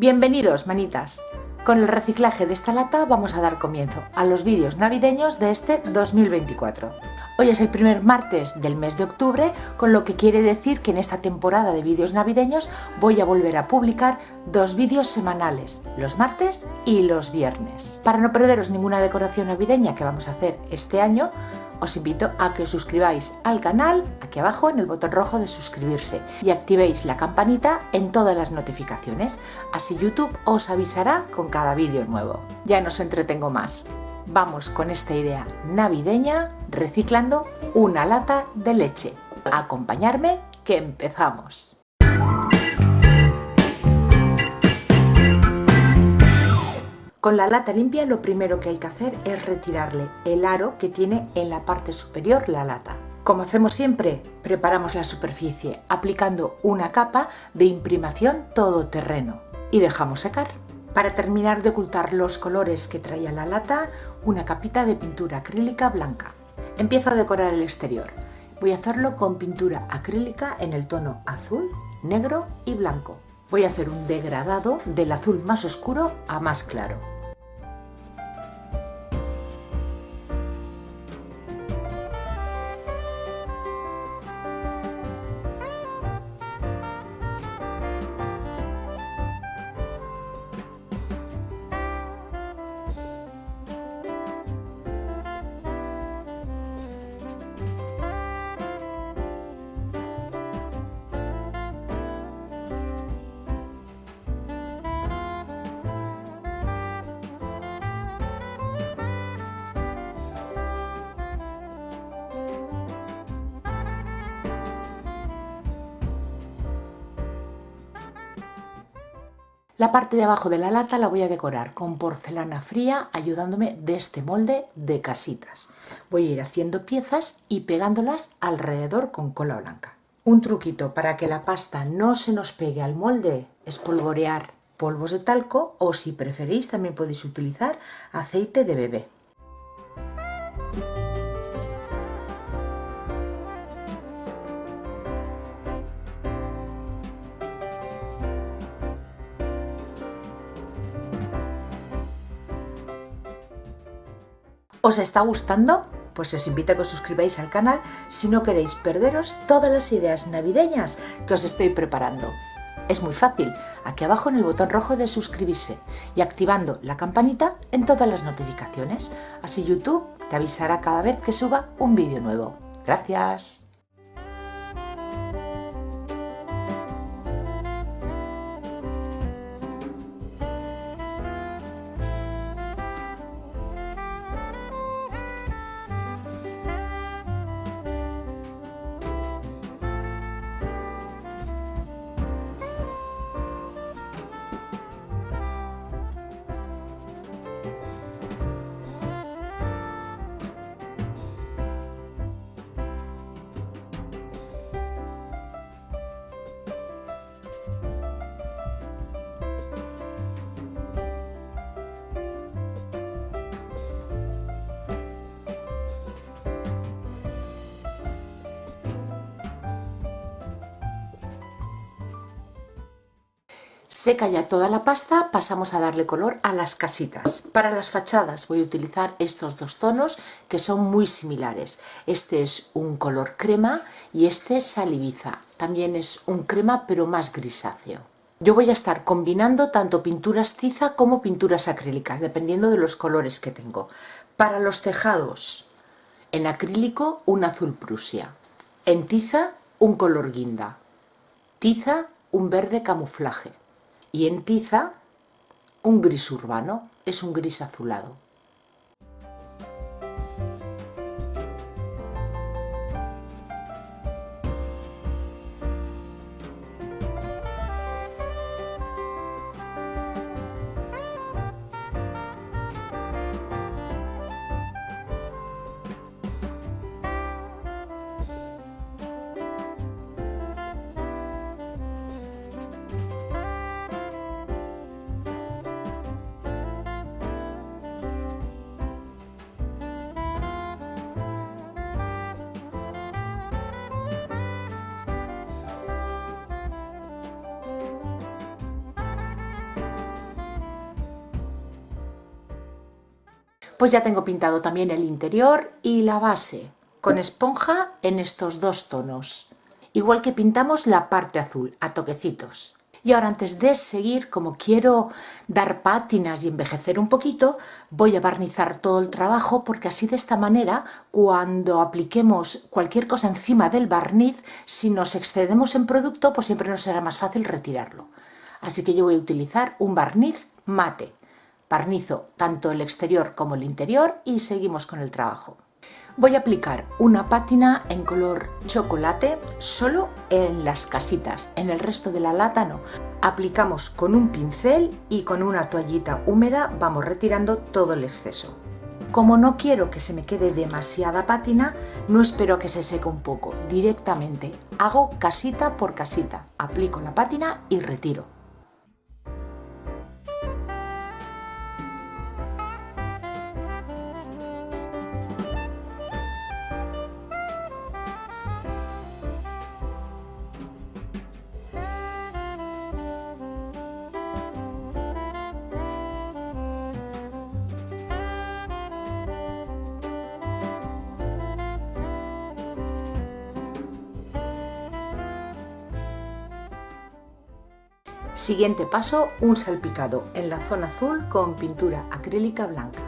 Bienvenidos, manitas. Con el reciclaje de esta lata vamos a dar comienzo a los vídeos navideños de este 2024. Hoy es el primer martes del mes de octubre, con lo que quiere decir que en esta temporada de vídeos navideños voy a volver a publicar 2 vídeos semanales, los martes y los viernes. Para no perderos ninguna decoración navideña que vamos a hacer este año, os invito a que os suscribáis al canal, aquí abajo en el botón rojo de suscribirse, y activéis la campanita en todas las notificaciones, así YouTube os avisará con cada vídeo nuevo. Ya no os entretengo más. Vamos con esta idea navideña reciclando una lata de leche. Acompañarme que empezamos. Con la lata limpia lo primero que hay que hacer es retirarle el aro que tiene en la parte superior la lata. Como hacemos siempre, preparamos la superficie aplicando una capa de imprimación todoterreno y dejamos secar. Para terminar de ocultar los colores que traía la lata, una capita de pintura acrílica blanca. Empiezo a decorar el exterior. Voy a hacerlo con pintura acrílica en el tono azul, negro y blanco. Voy a hacer un degradado del azul más oscuro a más claro. La parte de abajo de la lata la voy a decorar con porcelana fría, ayudándome de este molde de casitas. Voy a ir haciendo piezas y pegándolas alrededor con cola blanca. Un truquito para que la pasta no se nos pegue al molde es polvorear polvos de talco o, si preferís, también podéis utilizar aceite de bebé. ¿Os está gustando? Pues os invito a que os suscribáis al canal si no queréis perderos todas las ideas navideñas que os estoy preparando. Es muy fácil, aquí abajo en el botón rojo de suscribirse y activando la campanita en todas las notificaciones. Así YouTube te avisará cada vez que suba un vídeo nuevo. ¡Gracias! Seca ya toda la pasta, pasamos a darle color a las casitas. Para las fachadas voy a utilizar estos dos tonos que son muy similares. Este es un color crema y este es saliviza. También es un crema pero más grisáceo. Yo voy a estar combinando tanto pinturas tiza como pinturas acrílicas, dependiendo de los colores que tengo. Para los tejados, en acrílico un azul prusia, en tiza un color guinda, tiza un verde camuflaje. Y en tiza, un gris urbano, es un gris azulado. Pues ya tengo pintado también el interior y la base con esponja en estos dos tonos, igual que pintamos la parte azul a toquecitos. Y ahora, antes de seguir, como quiero dar pátinas y envejecer un poquito, voy a barnizar todo el trabajo, porque así, de esta manera, cuando apliquemos cualquier cosa encima del barniz, si nos excedemos en producto, pues siempre nos será más fácil retirarlo. Así que yo voy a utilizar un barniz mate. Barnizo tanto el exterior como el interior y seguimos con el trabajo. Voy a aplicar una pátina en color chocolate solo en las casitas, en el resto de la lata no. Aplicamos con un pincel y con una toallita húmeda vamos retirando todo el exceso. Como no quiero que se me quede demasiada pátina, no espero a que se seque un poco, directamente hago casita por casita, aplico la pátina y retiro. Siguiente paso, un salpicado en la zona azul con pintura acrílica blanca.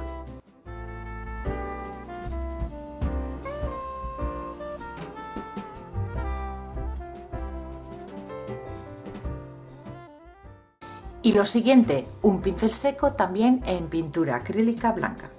Y lo siguiente, un pincel seco también en pintura acrílica blanca.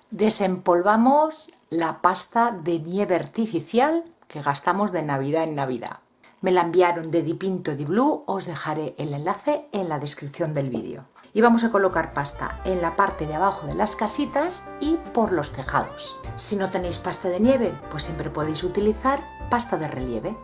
Desempolvamos la pasta de nieve artificial que gastamos de Navidad en Navidad. Me la enviaron de Dipinto di Blu, os dejaré el enlace en la descripción del vídeo. Y vamos a colocar pasta en la parte de abajo de las casitas y por los tejados. Si no tenéis pasta de nieve, pues siempre podéis utilizar pasta de relieve.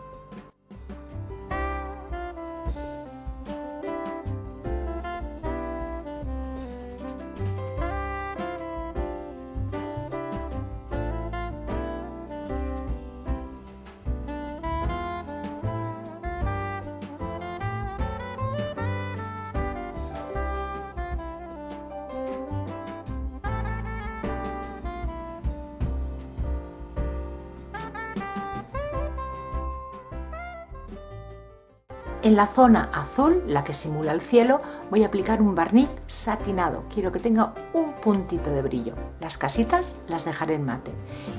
En la zona azul, la que simula el cielo, voy a aplicar un barniz satinado. Quiero que tenga un puntito de brillo. Las casitas las dejaré en mate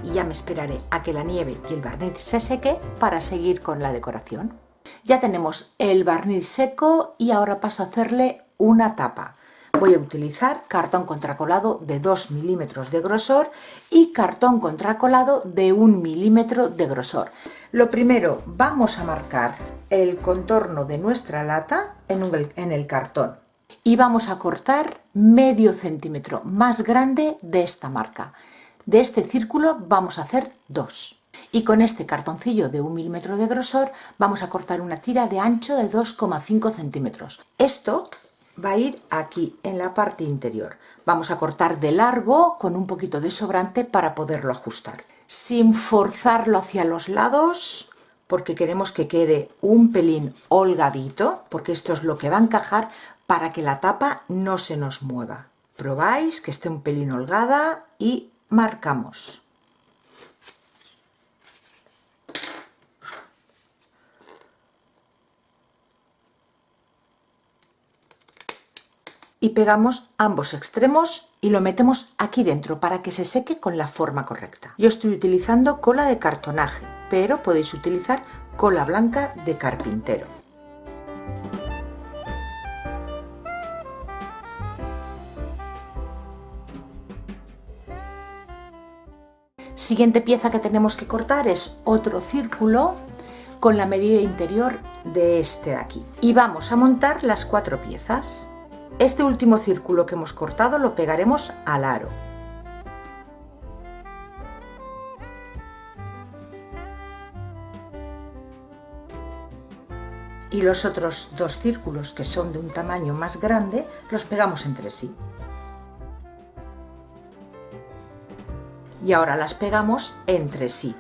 y ya me esperaré a que la nieve y el barniz se seque para seguir con la decoración. Ya tenemos el barniz seco y ahora paso a hacerle una tapa. Voy a utilizar cartón contracolado de 2 milímetros de grosor y cartón contracolado de 1 milímetro de grosor. Lo primero, vamos a marcar el contorno de nuestra lata en el cartón y vamos a cortar medio centímetro más grande de esta marca. De este círculo vamos a hacer 2. Y con este cartoncillo de 1 milímetro de grosor vamos a cortar una tira de ancho de 2,5 centímetros. Esto va a ir aquí en la parte interior. Vamos a cortar de largo con un poquito de sobrante para poderlo ajustar, sin forzarlo hacia los lados, porque queremos que quede un pelín holgadito, porque esto es lo que va a encajar para que la tapa no se nos mueva. Probáis que esté un pelín holgada y marcamos. Y pegamos ambos extremos y lo metemos aquí dentro para que se seque con la forma correcta. Yo estoy utilizando cola de cartonaje, pero podéis utilizar cola blanca de carpintero. Siguiente pieza que tenemos que cortar es otro círculo con la medida interior de este de aquí. Y vamos a montar las 4 piezas. Este último círculo que hemos cortado lo pegaremos al aro. y los otros dos círculos, que son de un tamaño más grande, los pegamos entre sí. Y ahora las pegamos entre sí.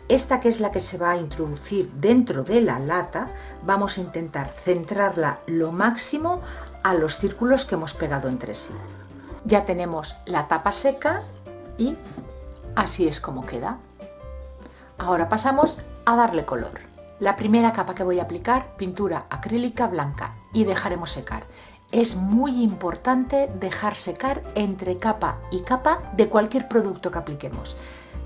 Esta, que es la que se va a introducir dentro de la lata, vamos a intentar centrarla lo máximo a los círculos que hemos pegado entre sí. Ya tenemos la tapa seca y así es como queda. Ahora pasamos a darle color. La primera capa que voy a aplicar, pintura acrílica blanca, y dejaremos secar. Es muy importante dejar secar entre capa y capa de cualquier producto que apliquemos,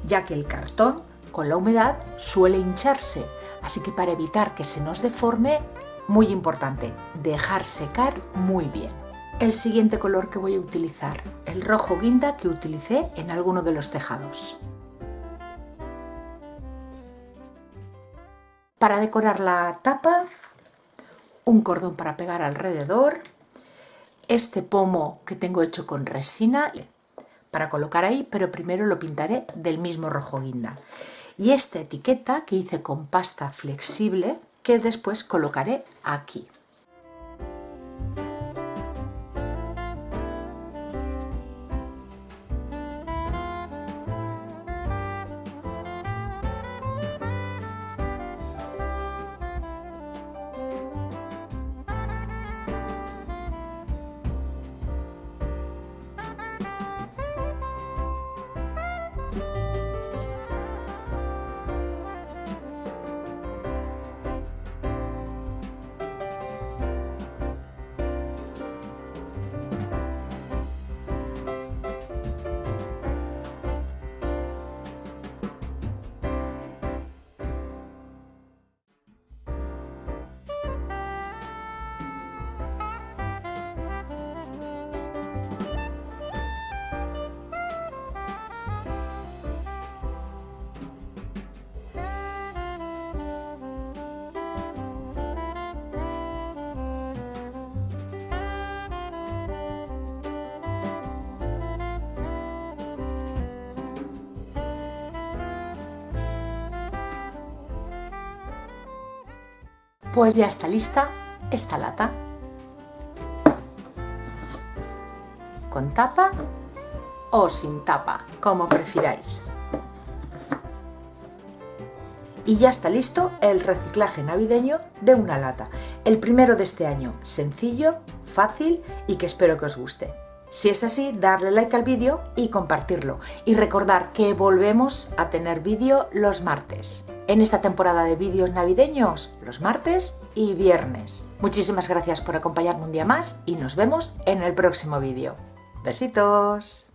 ya que el cartón con la humedad suele hincharse, así que para evitar que se nos deforme, muy importante, dejar secar muy bien. El siguiente color que voy a utilizar, el rojo guinda que utilicé en alguno de los tejados. Para decorar la tapa, un cordón para pegar alrededor, este pomo que tengo hecho con resina para colocar ahí, pero primero lo pintaré del mismo rojo guinda. Y esta etiqueta que hice con pasta flexible que después colocaré aquí. Pues ya está lista esta lata, con tapa o sin tapa, como prefiráis. Y ya está listo el reciclaje navideño de una lata, el primero de este año, sencillo, fácil y que espero que os guste. Si es así, darle like al vídeo y compartirlo. Y recordar que volvemos a tener vídeo los martes. En esta temporada de vídeos navideños, los martes y viernes. Muchísimas gracias por acompañarme un día más y nos vemos en el próximo vídeo. ¡Besitos!